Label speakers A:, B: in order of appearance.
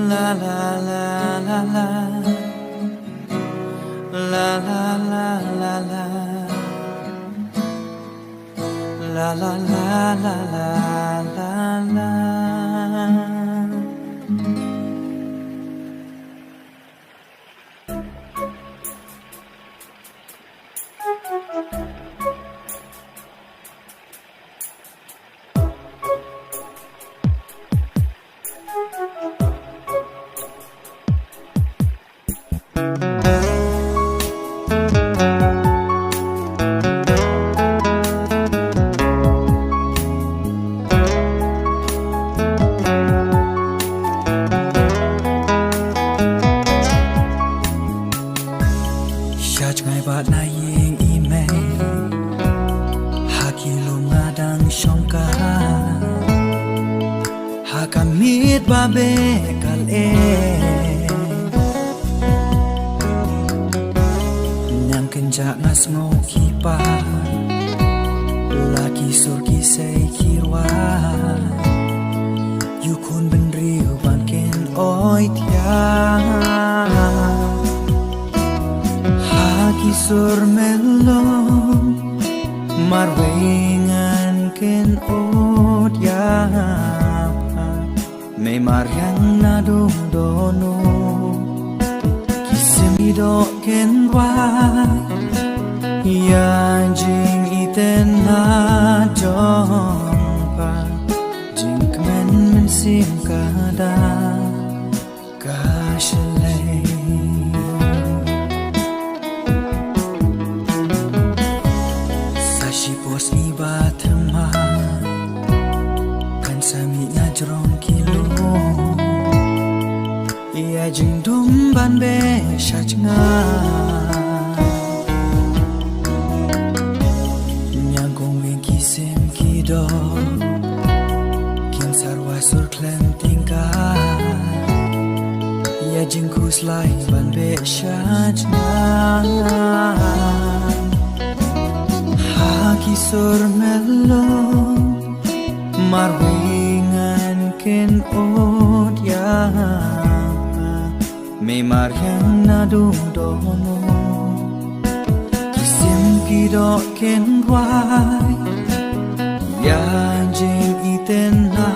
A: La la la la la la la la la la la la la la la.
B: Ngày bạn này yên email Haki lung adang shongka Hakamit babe kal Nyam kenja ngas ngo kipa Laki surki say kirwa Yukun ben riu ban ken oi tiang Kisur melon marwengan ken odya me maryang nadung dono kisimido ken wa ya jing iten na jongpa jing kmen men sim kada kashlei Pos iba thema kan sami na jrong kilo ia jing dum ban be shachna nyang kong wen kisem kido kin sarwa sur klem tingka ia jing kuslai ban be shachna Kisur melon marwingan ken odya me maryang nadung dono kisim kido ken wai ya jing iten na